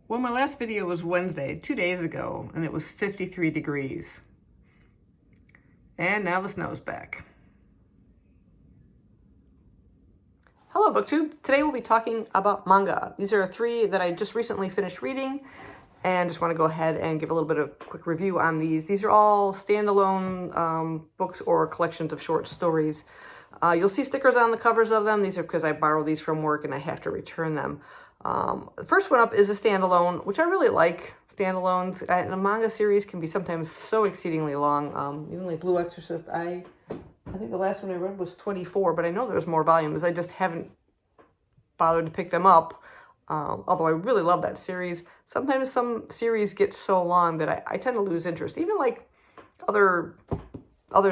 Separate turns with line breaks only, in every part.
Well, my last video was Wednesday, 2 days ago, and it was 53 degrees. And now the snow's back. Hello, BookTube. Today we'll be talking about manga. These are three that I just recently finished reading, and just want to go ahead and give a little bit of quick review on these. These are all standalone books or collections of short stories. You'll see stickers on the covers of them. These are because I borrowed these from work and I have to return them. The first one up is a standalone, which I really like. Standalones in a manga series can be sometimes so exceedingly long. Even like Blue Exorcist, I think the last one I read was 24, but I know there's more volumes. I just haven't bothered to pick them up. Although I really love that series. Sometimes some series get so long that I tend to lose interest. Even like other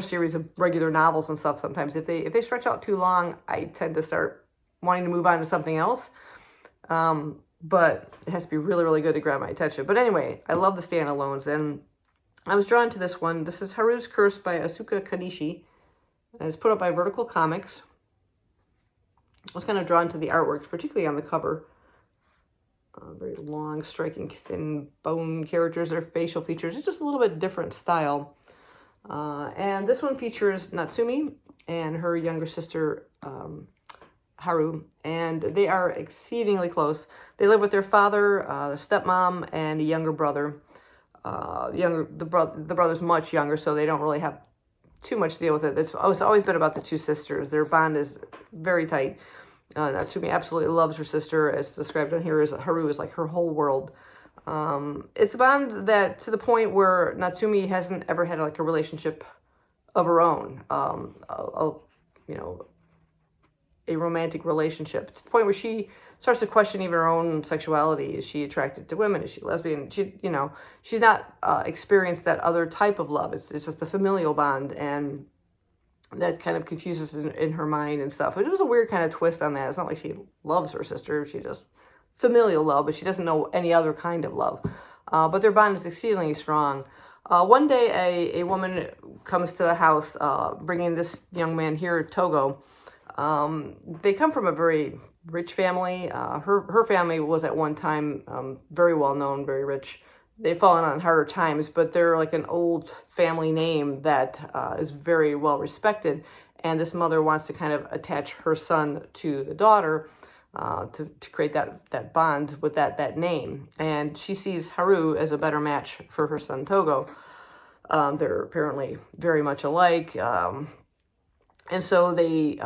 series of regular novels and stuff, sometimes if they stretch out too long, I tend to start wanting to move on to something else. But it has to be really, really good to grab my attention. But anyway, I love the standalones, and I was drawn to this one. This is Harus Curse by Asuka Kanishi, and it's put up by Vertical Comics. I was kind of drawn to the artwork, particularly on the cover. Very long, striking, thin bone characters, their facial features. It's just a little bit different style. And this one features Natsumi and her younger sister, Haru, and they are exceedingly close. They live with their father, their stepmom, and a younger brother. The brother's much younger, so they don't really have too much to deal with it. It's always been about the two sisters. Their bond is very tight. Natsumi absolutely loves her sister, as described on here. As Haru is like her whole world. It's a bond that, to the point where Natsumi hasn't ever had like a relationship of her own. A romantic relationship, to the point where she starts to question even her own sexuality. Is she attracted to women? Is she lesbian? She's not experienced that other type of love. It's just the familial bond, and that kind of confuses in her mind and stuff. It was a weird kind of twist on that. It's not like she loves her sister. She just familial love, but she doesn't know any other kind of love. But their bond is exceedingly strong. One day, a woman comes to the house, bringing this young man here, Togo. They come from a very rich family. Her family was at one time very well known, very rich. They've fallen on harder times, but they're like an old family name that is very well respected. And this mother wants to kind of attach her son to the daughter to create that bond with that name. And she sees Haru as a better match for her son Togo. They're apparently very much alike. And so they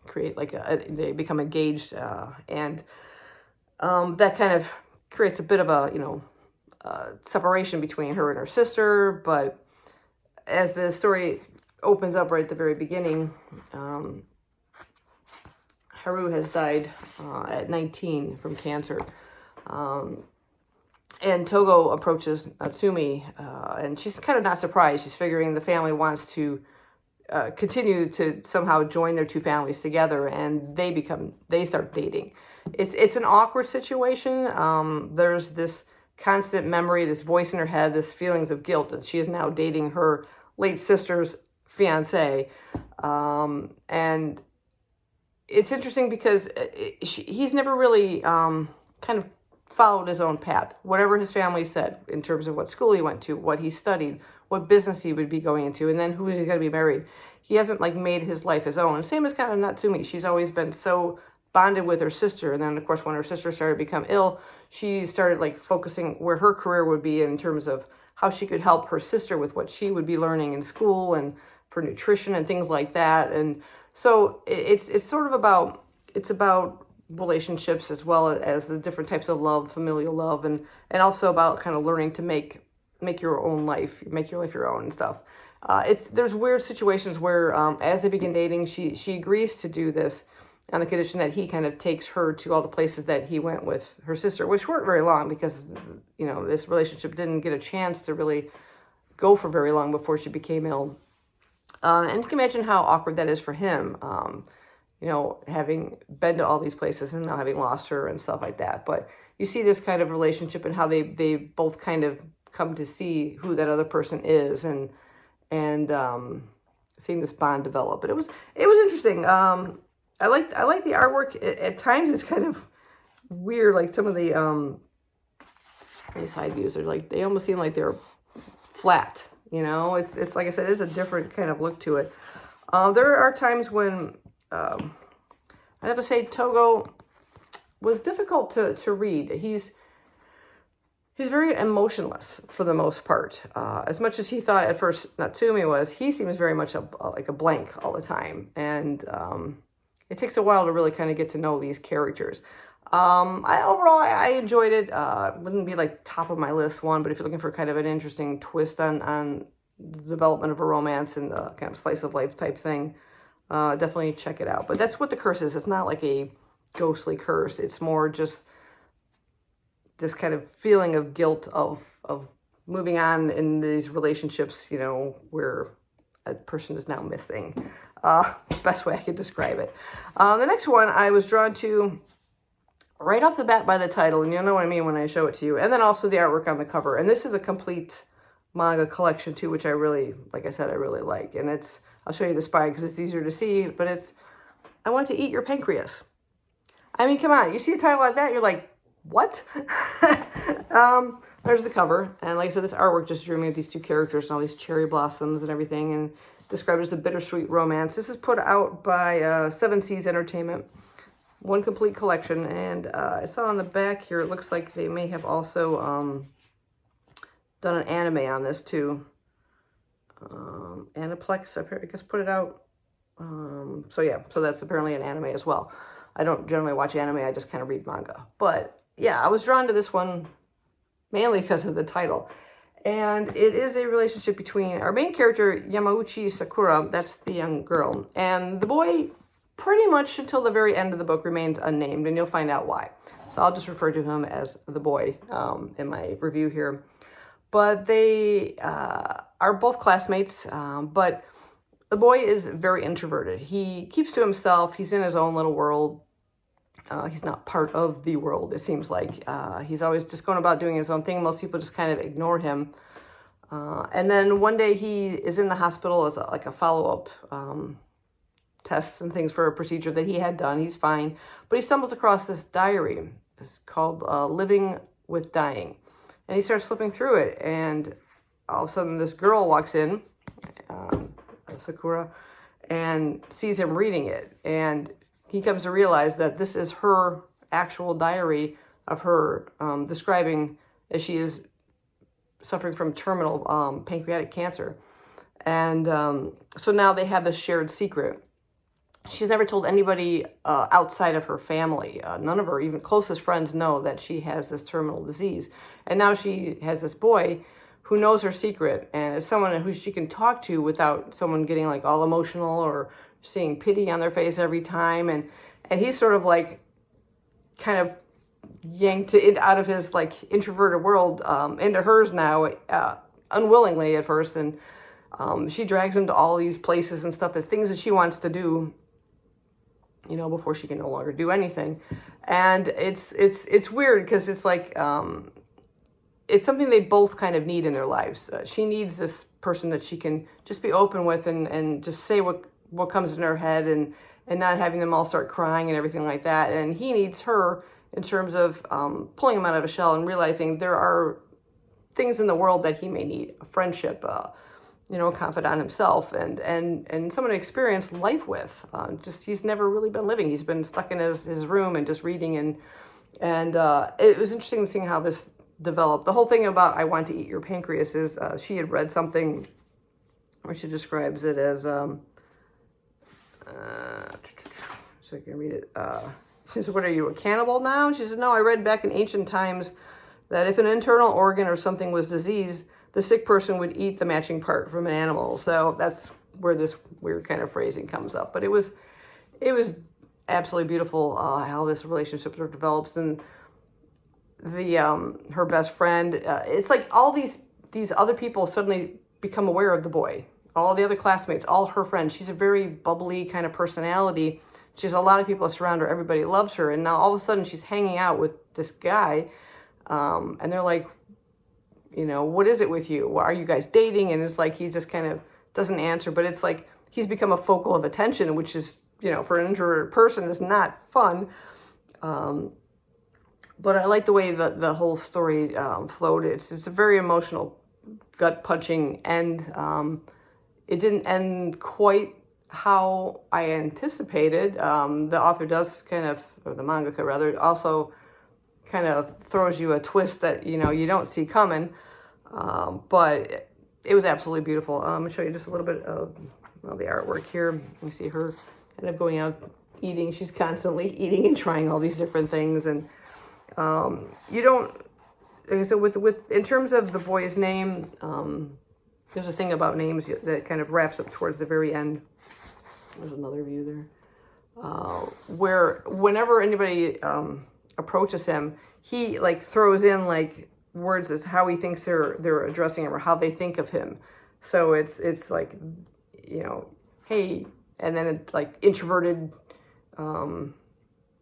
create they become engaged, and that kind of creates a bit of a, separation between her and her sister. But as the story opens up right at the very beginning, Haru has died at 19 from cancer. And Togo approaches Natsumi, and she's kind of not surprised. She's figuring the family wants to continue to somehow join their two families together, and they start dating. It's an awkward situation. There's this constant memory, this voice in her head, this feelings of guilt that she is now dating her late sister's fiance. And it's interesting because he's never really kind of followed his own path. Whatever his family said in terms of what school he went to, what he studied, what business he would be going into, and then who is he going to be married. He hasn't made his life his own. Same as kind of Natsumi. She's always been so bonded with her sister. And then, of course, when her sister started to become ill, she started focusing where her career would be in terms of how she could help her sister with what she would be learning in school and for nutrition and things like that. And so it's sort of about relationships as well as the different types of love, familial love, and also about kind of learning to make your own life, make your life your own and stuff. There's weird situations where as they begin dating, she agrees to do this on the condition that he kind of takes her to all the places that he went with her sister, which weren't very long because, this relationship didn't get a chance to really go for very long before she became ill. And you can imagine how awkward that is for him, having been to all these places and now having lost her and stuff like that. But you see this kind of relationship and how they both kind of come to see who that other person is, and seeing this bond develop. But it was interesting. I like the artwork. At times it's kind of weird, like some of the These side views, they're like, they almost seem like they're flat, you know? It's like I said, it's a different kind of look to it. There are times when, I'd have to say Togo was difficult to read. He's very emotionless for the most part. As much as he thought at first Natsumi was, he seems very much like a blank all the time. And it takes a while to really kind of get to know these characters. Overall, I enjoyed it. Wouldn't be like top of my list one, but if you're looking for kind of an interesting twist on the development of a romance and kind of slice of life type thing, definitely check it out. But that's what the curse is. It's not like a ghostly curse. It's more just this kind of feeling of guilt of moving on in these relationships, you know, where a person is now missing. Best way I could describe it. The next one I was drawn to right off the bat by the title, and you'll know what I mean when I show it to you, and then also the artwork on the cover. And this is a complete manga collection too, which I really, like I said, I really like. And it's, I'll show you the spine because it's easier to see, but it's, I Want to Eat Your Pancreas. I mean, come on, you see a title like that, you're like, what? There's the cover. And like I said, this artwork just drew me with these two characters and all these cherry blossoms and everything, and described as a bittersweet romance. This is put out by Seven Seas Entertainment. One complete collection. And I saw on the back here, it looks like they may have also done an anime on this too. Aniplex, I guess, put it out. So yeah, so that's apparently an anime as well. I don't generally watch anime, I just kind of read manga. But yeah, I was drawn to this one mainly because of the title. And it is a relationship between our main character, Yamauchi Sakura, that's the young girl, and the boy, pretty much until the very end of the book, remains unnamed, and you'll find out why. So I'll just refer to him as the boy in my review here. But they are both classmates, but the boy is very introverted. He keeps to himself. He's in his own little world. He's not part of the world, it seems like. He's always just going about doing his own thing. Most people just kind of ignore him. And then one day he is in the hospital as like a follow-up tests and things for a procedure that he had done. He's fine. But he stumbles across this diary. It's called Living with Dying. And he starts flipping through it. And all of a sudden this girl walks in, Sakura, and sees him reading it. And he comes to realize that this is her actual diary of her describing as she is suffering from terminal pancreatic cancer. And so now they have this shared secret. She's never told anybody outside of her family. None of her even closest friends know that she has this terminal disease. And now she has this boy who knows her secret and is someone who she can talk to without someone getting like all emotional or seeing pity on their face every time. And he's sort of like kind of yanked out of his like introverted world into hers now, unwillingly at first. And she drags him to all these places and stuff, the things that she wants to do, you know, before she can no longer do anything. And it's weird because it's like, it's something they both kind of need in their lives. She needs this person that she can just be open with and just say what comes in her head and not having them all start crying and everything like that. And he needs her in terms of pulling him out of a shell and realizing there are things in the world that he may need, a friendship, you know, a confidant himself, and someone to experience life with. Just he's never really been living. He's been stuck in his room and just reading, and it was interesting seeing how this developed. The whole thing about I Want to Eat Your Pancreas is she had read something where she describes it as so I can read it. She said, "What are you, a cannibal now?" She said, "No, I read back in ancient times that if an internal organ or something was diseased, the sick person would eat the matching part from an animal." So that's where this weird kind of phrasing comes up. But it was absolutely beautiful how this relationship sort of develops, and the her best friend. It's like all these other people suddenly become aware of the boy. All the other classmates, all her friends. She's a very bubbly kind of personality. She has a lot of people surround her. Everybody loves her. And now all of a sudden she's hanging out with this guy. And they're like, you know, what is it with you? Are you guys dating? And it's like he just kind of doesn't answer. But it's like he's become a focal of attention, which is, you know, for an introverted person is not fun. But I like the way the whole story flowed. It's a very emotional, gut-punching end. It didn't end quite how I anticipated. The author does kind of, or the mangaka rather, also kind of throws you a twist that, you know, you don't see coming. But it was absolutely beautiful. I'm going to show you just a little bit of the artwork here. You see her kind of going out eating. She's constantly eating and trying all these different things. And you don't, like I said, with in terms of the boy's name, there's a thing about names that kind of wraps up towards the very end. There's another view there. Where whenever anybody approaches him, he like throws in like words as how he thinks they're addressing him or how they think of him. So it's like, you know, hey, and then it, like introverted,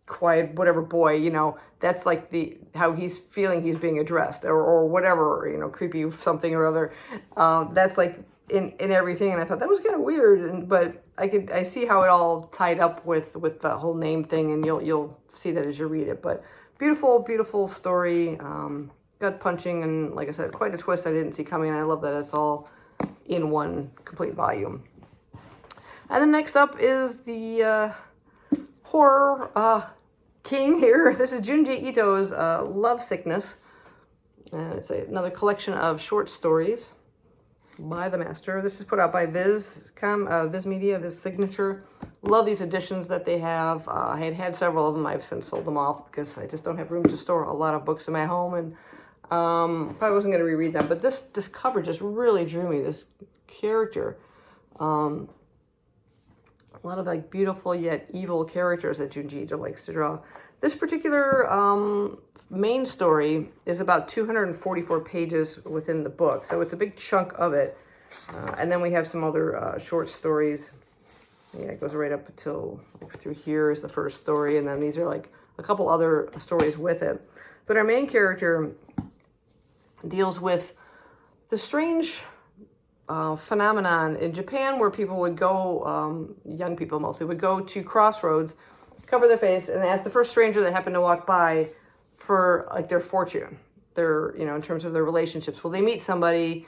quiet, whatever boy, you know, that's like how he's feeling he's being addressed, or whatever, you know, creepy something or other. That's like in everything, and I thought that was kind of weird, but I see how it all tied up with the whole name thing, and you'll see that as you read it. But beautiful story, gut punching, and like I said, quite a twist I didn't see coming. And I love that it's all in one complete volume. And then next up is the horror king here. This is Junji Ito's Love Sickness. And it's another collection of short stories by the master. This is put out by Viz Media, Viz Signature. Love these editions that they have. I had several of them. I've since sold them off because I just don't have room to store a lot of books in my home, and probably wasn't going to reread them. But this cover just really drew me. This character. A lot of like beautiful yet evil characters that Junji Ito likes to draw. This particular main story is about 244 pages within the book, so it's a big chunk of it. And then we have some other short stories. Yeah, it goes right up until through here is the first story, and then these are like a couple other stories with it. But our main character deals with the strange phenomenon in Japan where people would go, young people mostly, would go to crossroads, cover their face, and ask the first stranger that happened to walk by for like their fortune, their, you know, in terms of their relationships. Well, they meet somebody,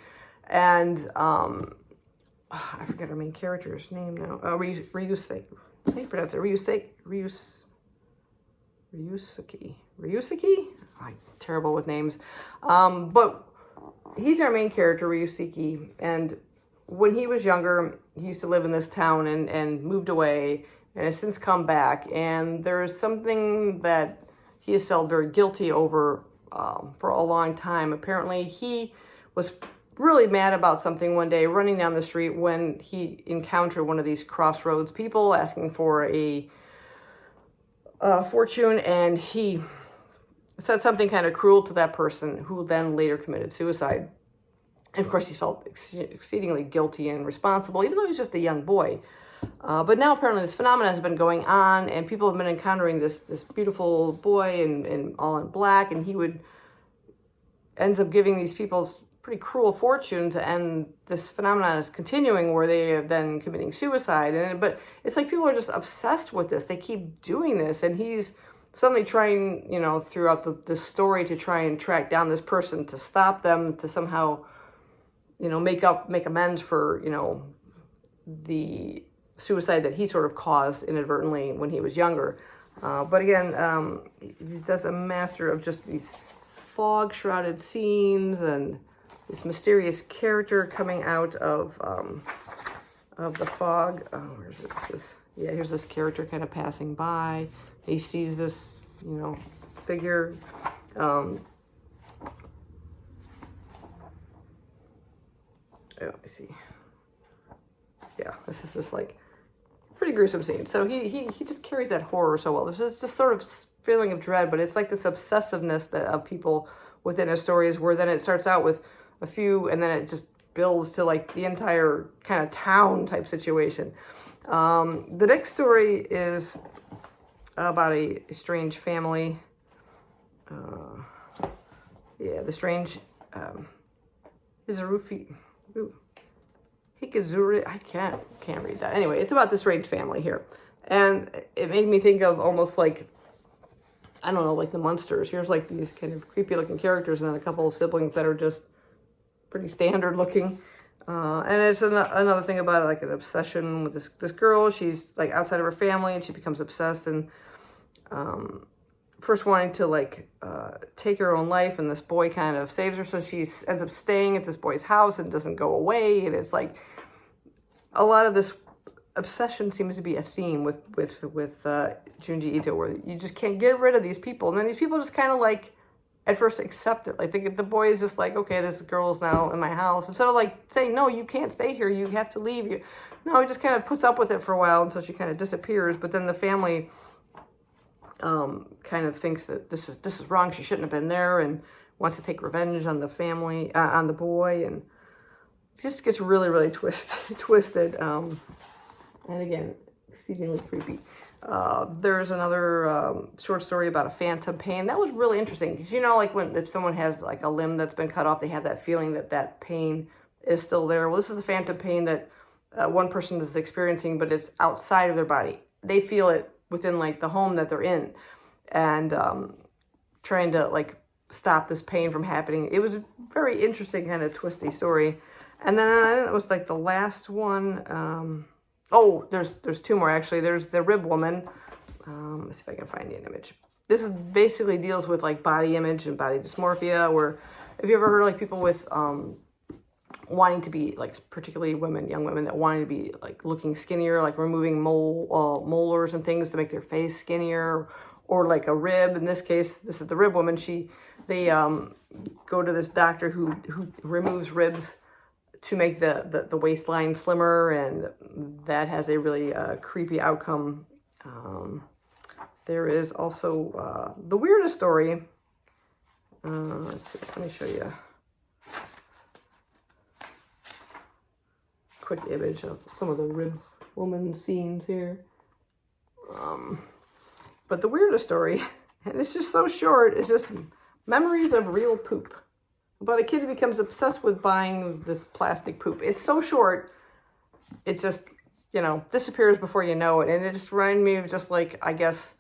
and I forget our main character's name now. Ryusei. How do you pronounce it? Ryusuke? I'm terrible with names. But he's our main character, Ryusuke, and when he was younger, he used to live in this town and moved away, and has since come back. And there's something that he has felt very guilty over for a long time. Apparently, he was really mad about something one day running down the street when he encountered one of these crossroads people asking for a fortune, and he said something kind of cruel to that person, who then later committed suicide. And of course, he felt exceedingly guilty and responsible, even though he was just a young boy. But now apparently this phenomenon has been going on, and people have been encountering this beautiful boy in all in black, and he ends up giving these people pretty cruel fortunes, and this phenomenon is continuing where they are then committing suicide. But it's like people are just obsessed with this. They keep doing this, and he's suddenly trying, you know, throughout the story to try and track down this person to stop them, to somehow, you know, make amends for, you know, the suicide that he sort of caused inadvertently when he was younger. But again, he does a master of just these fog-shrouded scenes and this mysterious character coming out of the fog. Oh, where's this? Yeah, here's this character kind of passing by. He sees this, you know, figure. Oh, I see. Yeah, this is just like pretty gruesome scene. So he just carries that horror so well. There's just sort of feeling of dread, but it's like this obsessiveness that of people within his stories, where then it starts out with a few, and then it just builds to like the entire kind of town type situation. The next story is about a strange family. Yeah, the strange Hikazuri. I can't read that. Anyway, it's about this strange family here, and it made me think of almost like I don't know, like the monsters. Here's like these kind of creepy looking characters and then a couple of siblings that are just pretty standard looking. And it's another thing about it, like an obsession with this girl. She's like outside of her family and she becomes obsessed and first wanting to like take her own life, and this boy kind of saves her, so she ends up staying at this boy's house and doesn't go away. And it's like a lot of this obsession seems to be a theme with Junji Ito, where you just can't get rid of these people, and then these people just kind of like at first accept it. Like the boy is just like, okay, this girl is now in my house, instead of like saying, no, you can't stay here, you have to leave. No, he just kind of puts up with it for a while until she kind of disappears. But then the family kind of thinks that this is wrong, she shouldn't have been there, and wants to take revenge on the family, on the boy, and it just gets really, really twisted. And again, exceedingly creepy. There's another short story about a phantom pain. That was really interesting because, you know, like if someone has like a limb that's been cut off, they have that feeling that pain is still there. Well, this is a phantom pain that one person is experiencing, but it's outside of their body. They feel it within like the home that they're in, and trying to like stop this pain from happening. It was a very interesting kind of twisty story. And then I think it was like the last one. Oh, there's two more actually. There's the Rib Woman. Let's see if I can find an image. This is basically deals with like body image and body dysmorphia. Where, have you ever heard like people with wanting to be like, particularly women, young women that wanted to be like looking skinnier, like removing molars and things to make their face skinnier, or like a rib. In this case, this is the Rib Woman. They go to this doctor who removes ribs to make the waistline slimmer, and that has a really creepy outcome. There is also the weirdest story. Let's see, let me show you a quick image of some of the Rib Woman scenes here. But the weirdest story, and it's just so short, it's just Memories of Real Poop. About a kid who becomes obsessed with buying this plastic poop. It's so short, it just, you know, disappears before you know it. And it just reminded me of just like, I guess,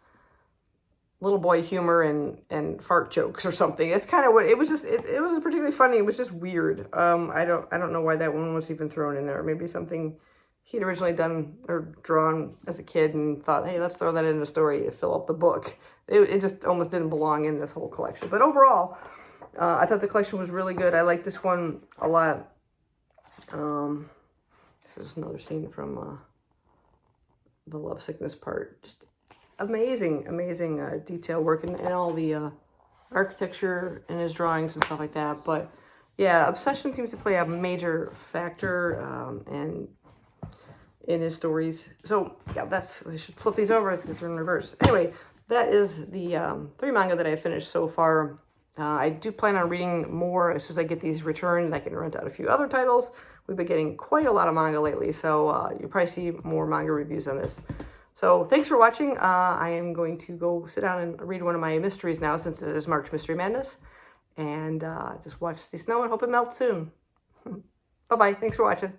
little boy humor and fart jokes or something. It's kind of what, it was just, it was particularly funny. It was just weird. I don't know why that one was even thrown in there. Maybe something he'd originally done or drawn as a kid and thought, hey, let's throw that in a story to fill up the book. It just almost didn't belong in this whole collection. But overall, I thought the collection was really good. I like this one a lot. This is another scene from the love sickness part. Just amazing detail work and all the architecture in his drawings and stuff like that. But yeah, obsession seems to play a major factor and in his stories. So yeah, I should flip these over because they're in reverse. Anyway, that is the 3 manga that I finished so far. I do plan on reading more as soon as I get these returned. I can rent out a few other titles. We've been getting quite a lot of manga lately, so you'll probably see more manga reviews on this. So thanks for watching. I am going to go sit down and read one of my mysteries now, since it is March Mystery Madness. And just watch the snow and hope it melts soon. Bye-bye. Thanks for watching.